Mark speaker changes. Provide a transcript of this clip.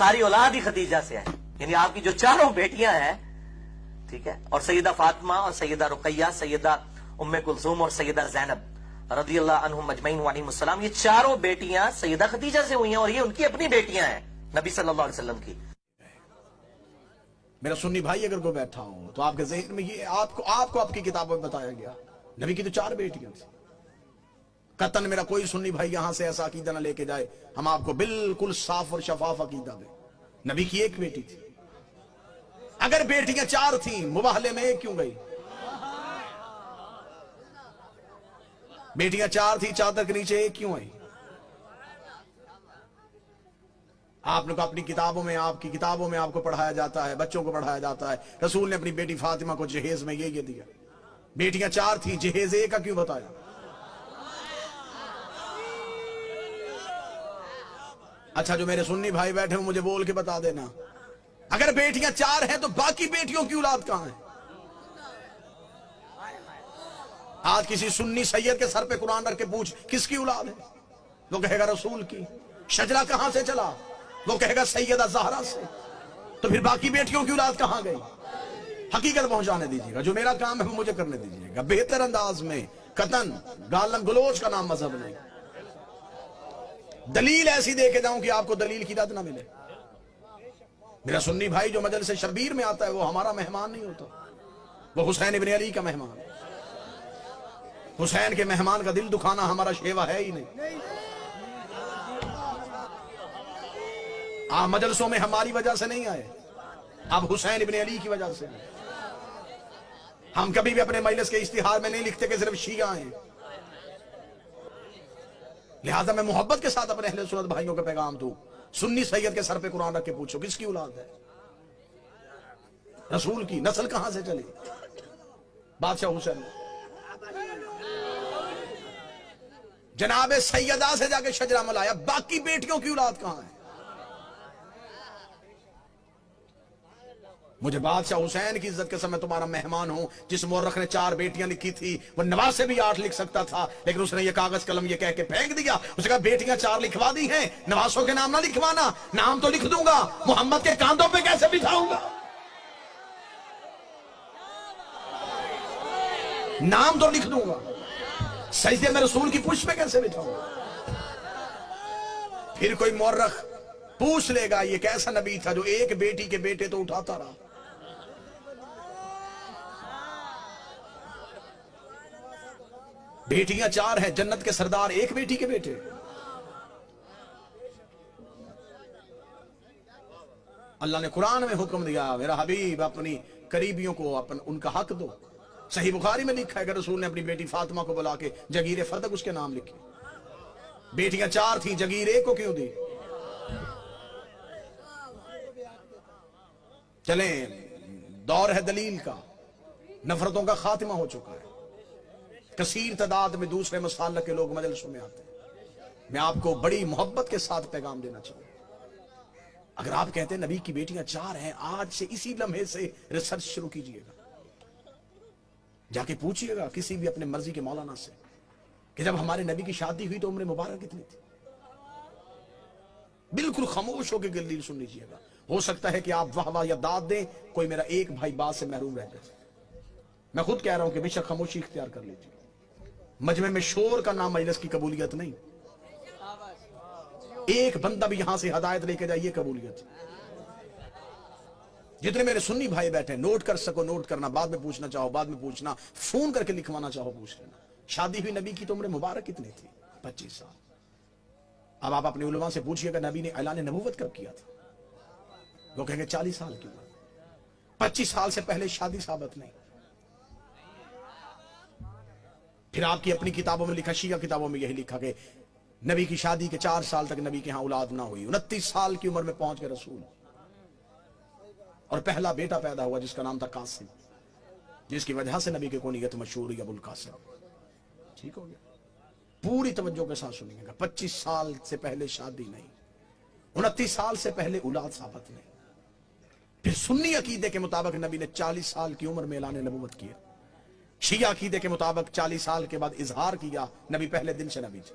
Speaker 1: ساری اولاد ہی خدیجہ سے ہے، یعنی آپ کی جو چاروں بیٹیاں ہیں، ٹھیک ہے، اور سیدہ فاطمہ اور سیدہ رقیہ، سیدہ ام کلثوم اور سیدہ زینب رضی اللہ عنہم اجمعین وعلیہم السلام، یہ چاروں بیٹیاں سیدہ خدیجہ سے ہوئی ہیں، اور یہ ان کی اپنی بیٹیاں ہیں نبی صلی اللہ علیہ وسلم کی۔
Speaker 2: میرا سنی بھائی اگر کوئی بیٹھا ہوں تو آپ کے ذہن میں یہ آپ کو آپ کی کتابوں میں بتایا گیا نبی کی تو 4 بیٹیاں تھیں۔ قطن میرا کوئی سنی بھائی یہاں سے ایسا عقیدہ نہ لے کے جائے، ہم آپ کو بالکل صاف اور شفاف عقیدہ دیں۔ نبی کی 1 بیٹی تھی، اگر بیٹیاں 4 تھیں مباہلے میں 1 کیوں گئی؟ بیٹیاں 4 تھیں، چادر کے نیچے 1 کیوں آئی؟ آپ نے اپنی کتابوں میں، آپ کی کتابوں میں آپ کو پڑھایا جاتا ہے، بچوں کو پڑھایا جاتا ہے، رسول نے اپنی بیٹی فاطمہ کو جہیز میں یہ دیا۔ بیٹیاں 4 تھیں، جہیز 1 کا کیوں بتایا؟ اچھا جو میرے سنی بھائی بیٹھے ہوں مجھے بول کے بتا دینا، اگر بیٹیاں 4 ہیں تو باقی بیٹیوں کی اولاد کہاں ہے؟ آج کسی سنی سید کے سر پہ قرآن رکھ کے پوچھ کس کی اولاد ہے، وہ کہے گا رسول کی۔ شجرہ کہاں سے چلا، وہ کہے گا سیدہ زہرا سے۔ تو پھر باقی بیٹیوں کی اولاد کہاں گئی؟ حقیقت پہنچانے دیجیے گا، جو میرا کام ہے وہ مجھے کرنے دیجیے گا بہتر انداز میں، قطن گالن گلوچ کا نام مذہب نہیں۔ دلیل ایسی دے کے جاؤں کہ آپ کو دلیل کی رد نہ ملے۔ میرا سنی بھائی جو مجلس شبیر میں آتا ہے وہ ہمارا مہمان نہیں ہوتا، وہ حسین ابن علی کا مہمان۔ حسین کے مہمان کا دل دکھانا ہمارا شیوا ہے ہی نہیں۔ آپ مجلسوں میں ہماری وجہ سے نہیں آئے، آپ حسین ابن علی کی وجہ سے۔ ہم کبھی بھی اپنے مجلس کے اشتہار میں نہیں لکھتے کہ صرف شیعہ ہیں، لہذا میں محبت کے ساتھ اپنے اہل سنت بھائیوں کا پیغام دوں، سنی سید کے سر پہ قرآن رکھ کے پوچھو کس کی اولاد ہے؟ رسول کی نسل کہاں سے چلی؟ بادشاہ حسین جناب سیدہ سے جا کے شجرہ ملایا، باقی بیٹیوں کی اولاد کہاں ہے؟ مجھے بادشاہ حسین کی عزت کے ساتھ میں تمہارا مہمان ہوں، جس مورخ نے 4 بیٹیاں لکھی تھی وہ نواز سے بھی 8 لکھ سکتا تھا، لیکن اس نے یہ کاغذ قلم یہ کہہ کے پھینک دیا، اس نے کہا بیٹیاں 4 لکھوا دی ہیں، نوازوں کے نام نہ لکھوانا، نام تو لکھ دوں گا، محمد کے کاندھوں پہ کیسے بٹھاؤں گا؟ نام تو لکھ دوں گا، سجدے میں رسول کی پشت پہ کیسے بٹھاؤں گا؟ پھر کوئی مورخ پوچھ لے گا یہ کیسا نبی تھا جو 1 بیٹی کے بیٹے تو اٹھاتا رہا۔ بیٹیاں 4 ہیں، جنت کے سردار 1 بیٹی کے بیٹے۔ اللہ نے قرآن میں حکم دیا میرا حبیب اپنی قریبیوں کو ان کا حق دو۔ صحیح بخاری میں لکھا ہے کہ رسول نے اپنی بیٹی فاطمہ کو بلا کے جگیر فردق اس کے نام لکھی۔ بیٹیاں 4 تھیں، جگیر 1 کو کیوں دی؟ چلیں دور ہے دلیل کا، نفرتوں کا خاتمہ ہو چکا ہے، کثیر تعداد میں دوسرے مسالک کے لوگ مجلسوں میں آتے ہیں۔ میں آپ کو بڑی محبت کے ساتھ پیغام دینا چاہوں، اگر آپ کہتے ہیں نبی کی بیٹیاں 4 ہیں، آج سے اسی لمحے سے ریسرچ شروع کیجئے گا، جا کے پوچھئے گا کسی بھی اپنے مرضی کے مولانا سے کہ جب ہمارے نبی کی شادی ہوئی تو عمر مبارک کتنی تھی؟ بالکل خاموش ہو کے دلیل سن لیجئے گا۔ ہو سکتا ہے کہ آپ واہ واہ یا داد دیں، کوئی میرا 1 بھائی بات سے محروم رہ جائے۔ میں خود کہہ رہا ہوں کہ بے شک خاموشی اختیار کر لیجیے، مجمع میں شور کا نام مجلس کی قبولیت نہیں، ایک بندہ بھی یہاں سے ہدایت لے کے جائے یہ قبولیت۔ جتنے میرے سنی بھائی بیٹھے نوٹ کر سکو نوٹ کرنا، بعد میں پوچھنا چاہو بعد میں پوچھنا، فون کر کے لکھوانا چاہو پوچھ لینا۔ شادی ہوئی نبی کی تو عمر مبارک کتنی تھی؟ 25 سال۔ اب آپ اپنے علماء سے پوچھئے گا نبی نے اعلان نبوت کب کیا تھا؟ وہ کہیں گے 40 سال کی عمر۔ 25 سال سے پہلے شادی ثابت نہیں۔ پھر آپ کی اپنی کتابوں میں لکھا، شیعہ کتابوں میں یہی لکھا کہ نبی کی شادی کے 4 سال تک نبی کے ہاں اولاد نہ ہوئی، 29 سال کی عمر میں پہنچ کے رسول اور پہلا بیٹا پیدا ہوا جس کا نام تھا قاسم، جس کی وجہ سے نبی کے کنیت مشہور ہوئی ابو القاسم۔ ٹھیک ہو گیا؟ پوری توجہ کے ساتھ سنیے گا، 25 سال سے پہلے شادی نہیں، 29 سال سے پہلے اولاد ثابت نہیں۔ پھر سنی عقیدے کے مطابق نبی نے 40 سال کی عمر میں اعلان نبوت کیا، شیعہ عقیدے کے مطابق 40 سال کے بعد اظہار کیا، نبی پہلے دن سے نبی تھے۔